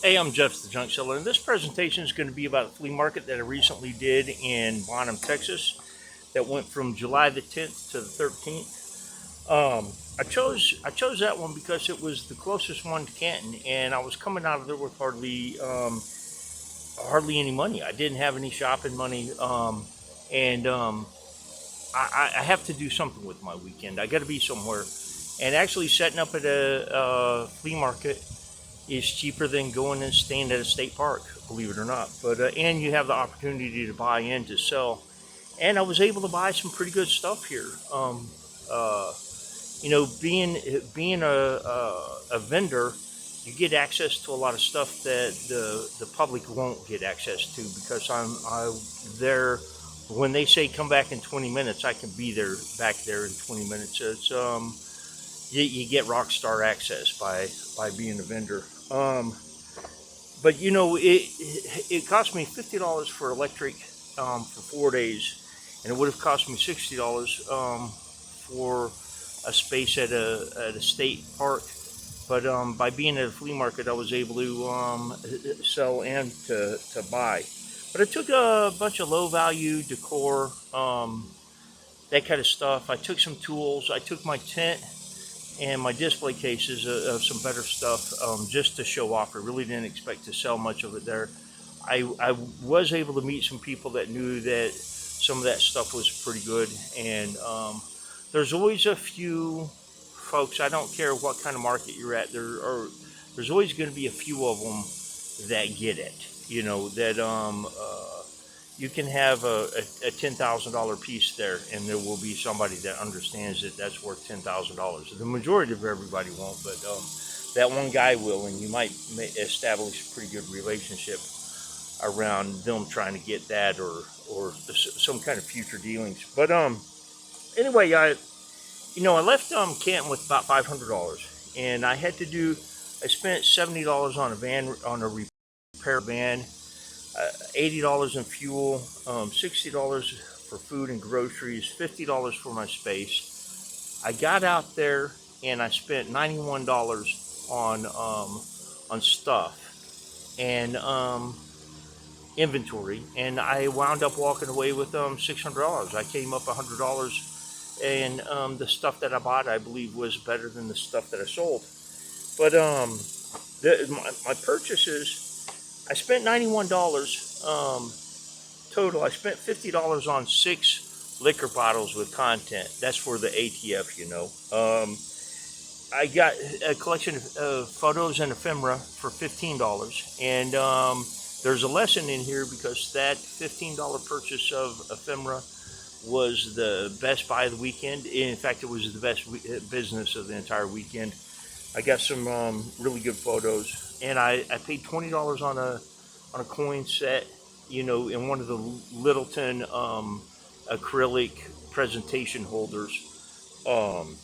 Hey, I'm Jeff the Junk Seller, and this presentation is going to be about a flea market that I recently did in Bonham, Texas, that went from July the 10th to the 13th. I chose that one because it was the closest one to Canton, and I was coming out of there with hardly any money. I didn't have any shopping money, and I have to do something with my weekend. I got to be somewhere, and actually setting up at a flea market is cheaper than going and staying at a state park, believe it or not. But and you have the opportunity to buy in to sell, and I was able to buy some pretty good stuff here. Uh, being a vendor, you get access to a lot of stuff that the public won't get access to because I there. When they say come back in 20 minutes, I can be there back there in 20 minutes. You get rock star access by being a vendor. But it cost me $50 for electric for 4 days, and it would have cost me $60 for a space at a state park. But by being at a flea market, I was able to sell and to buy. But I took a bunch of low value decor, that kind of stuff. I took some tools. I took my tent and my display cases of some better stuff just to show off. I really didn't expect to sell much of it there. I was able to meet some people that knew that some of that stuff was pretty good, and there's always a few folks. I don't care what kind of market you're at. There's always going to be a few of them that get it. That you can have a $10,000 piece there, and there will be somebody that understands that that's worth $10,000. The majority of everybody won't, but that one guy will, and you might establish a pretty good relationship around them trying to get that or some kind of future dealings. But anyway, I left Canton with about $500, and I spent $70 on a repair van, $80 in fuel, $60 for food and groceries, $50 for my space. I got out there and I spent $91 on stuff and inventory, and I wound up walking away with $600. I came up $100, and the stuff that I bought, I believe, was better than the stuff that I sold. But my purchases, I spent $91 total. I spent $50 on 6 liquor bottles with content. That's for the ATF. I got a collection of photos and ephemera for $15, and there's a lesson in here because that $15 purchase of ephemera was the best buy of the weekend. In fact, it was the best business of the entire weekend. I got some really good photos, and I paid $20 on a coin set, in one of the Littleton acrylic presentation holders. Um,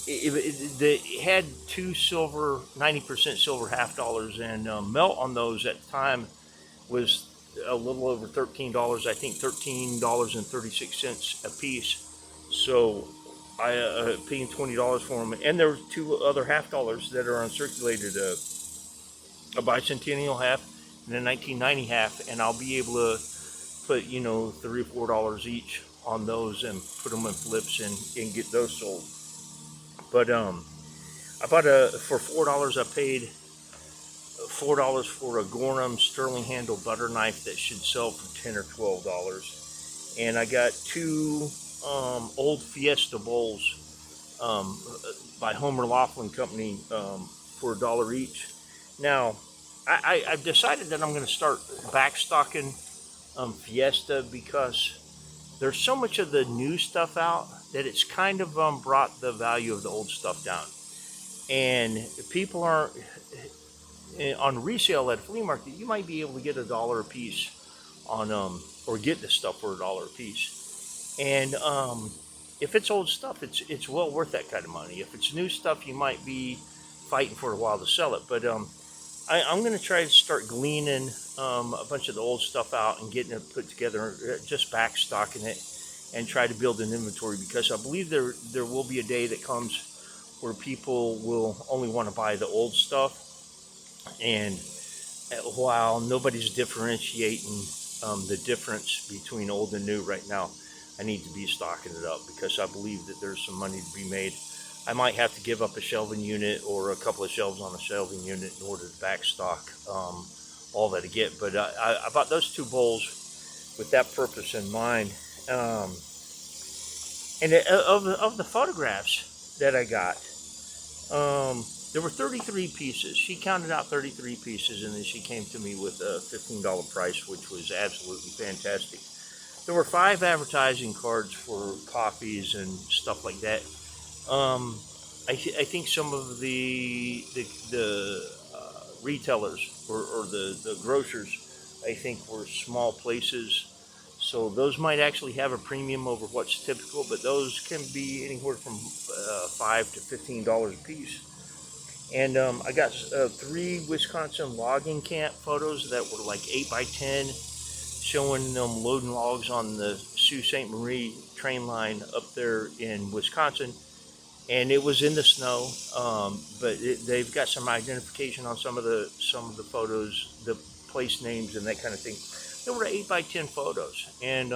it had two silver, 90% silver half dollars, and melt on those at the time was a little over $13. I think $13.36 a piece. So I paid $20 for them, and there were 2 other half dollars that are uncirculated, a bicentennial half and a 1990 half, and I'll be able to put $3 or $4 each on those and put them in flips and get those sold. But I bought for $4. I paid $4 for a Bonham sterling handle butter knife that should sell for $10 or $12, and I got 2 old Fiesta bowls by Homer Laughlin Company for $1 each. Now, I've decided that I'm going to start backstocking Fiesta because there's so much of the new stuff out that it's kind of brought the value of the old stuff down. And people aren't on resale at a flea market. You might be able to get $1 a piece on or get this stuff for $1 a piece. And if it's old stuff, it's well worth that kind of money. If it's new stuff, you might be fighting for a while to sell it. But I'm going to try to start gleaning a bunch of the old stuff out and getting it put together, just backstocking it, and try to build an inventory, because I believe there will be a day that comes where people will only want to buy the old stuff, And while nobody's differentiating the difference between old and new right now, I need to be stocking it up because I believe that there's some money to be made. I might have to give up a shelving unit or a couple of shelves on a shelving unit in order to back stock all that I get. But I bought those two bowls with that purpose in mind. Um, and of the photographs that I got, there were 33 pieces. She counted out 33 pieces, and then she came to me with a $15 price, which was absolutely fantastic. There were 5 advertising cards for coffees and stuff like that. Um, I think some of the retailers or the grocers, I think, were small places, so those might actually have a premium over what's typical. But those can be anywhere from $5 to $15 a piece. And I got 3 Wisconsin logging camp photos that were like 8 by 10, showing them loading logs on the Sault Ste. Marie train line up there in Wisconsin. And it was in the snow, but they've got some identification on some of the photos, the place names and that kind of thing. There were 8 by 10 photos, and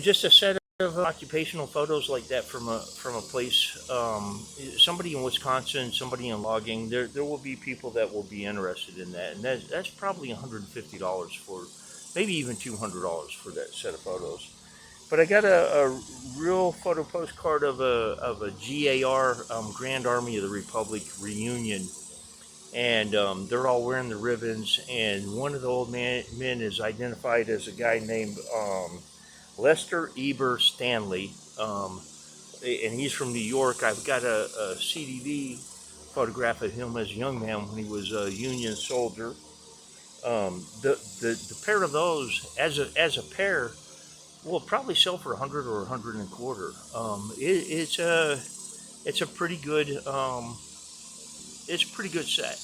just a set of occupational photos like that from a place, somebody in Wisconsin, somebody in logging. There will be people that will be interested in that, and that's probably $150 for, maybe even $200 for that set of photos. But I got a real photo postcard of a GAR, Grand Army of the Republic reunion, and they're all wearing the ribbons. And one of the men is identified as a guy named Lester Eber Stanley, and he's from New York. I've got a CDV photograph of him as a young man when he was a Union soldier. The pair of those as a pair will probably sell for 100 or 100 and a quarter. It's a pretty good it's a pretty good set.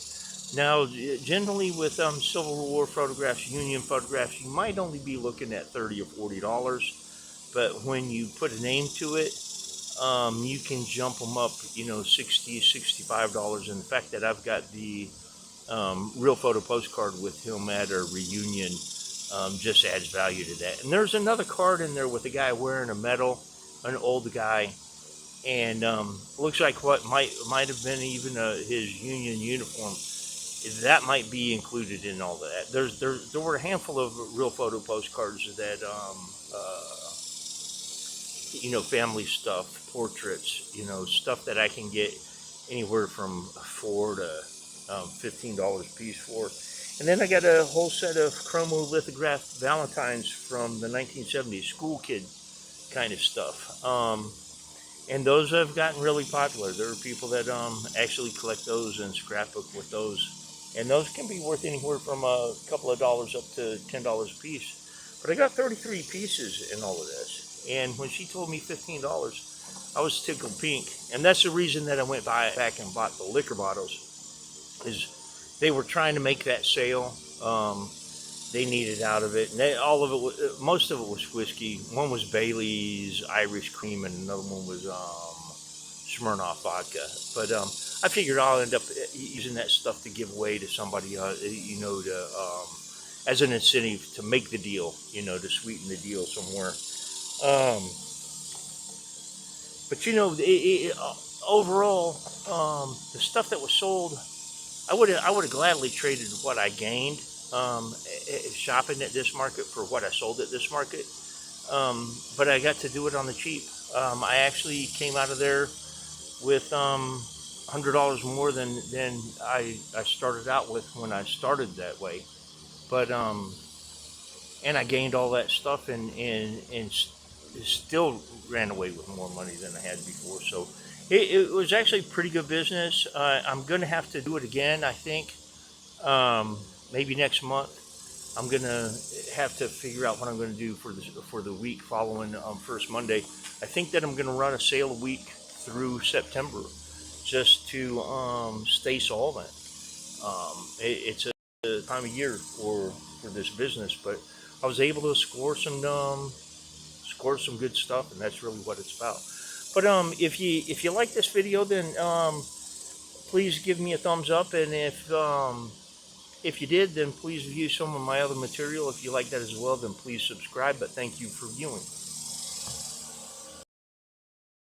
Now, generally with Civil War photographs, Union photographs, you might only be looking at $30 or $40, but when you put a name to it, you can jump them up, $60, $65. And the fact that I've got the real photo postcard with him at a reunion just adds value to that. And there's another card in there with a guy wearing a medal, an old guy, and looks like what might have been even his Union uniform. That might be included in all that. There were a handful of real photo postcards that family stuff, portraits, stuff that I can get anywhere from $4 to $15 a piece for. And then I got a whole set of chromolithographed Valentines from the 1970s, school kid kind of stuff. And those have gotten really popular. There are people that actually collect those and scrapbook with those. And those can be worth anywhere from a couple of dollars up to $10 a piece. But I got 33 pieces in all of this. And when she told me $15, I was tickled pink. And that's the reason that I went back and bought the liquor bottles, is they were trying to make that sale. They needed out of it, and all of it most of it was whiskey. One was Bailey's Irish Cream, and another one was Smirnoff vodka. But I figured I'll end up using that stuff to give away to somebody, to as an incentive to make the deal, to sweeten the deal somewhere. Um, but overall, the stuff that was sold, I would have gladly traded what I gained shopping at this market for what I sold at this market. But I got to do it on the cheap. I actually came out of there with $100 more than I started out with when I started that way. But and I gained all that stuff and still ran away with more money than I had before. So it was actually pretty good business. I'm going to have to do it again, I think, maybe next month. I'm gonna have to figure out what I'm gonna do for the week following first Monday. I think that I'm gonna run a sale a week through September, just to stay solvent. It's a time of year for this business, but I was able to score some good stuff, and that's really what it's about. But if you like this video, then please give me a thumbs up, and if you did, then please view some of my other material. If you like that as well, then please subscribe. But thank you for viewing.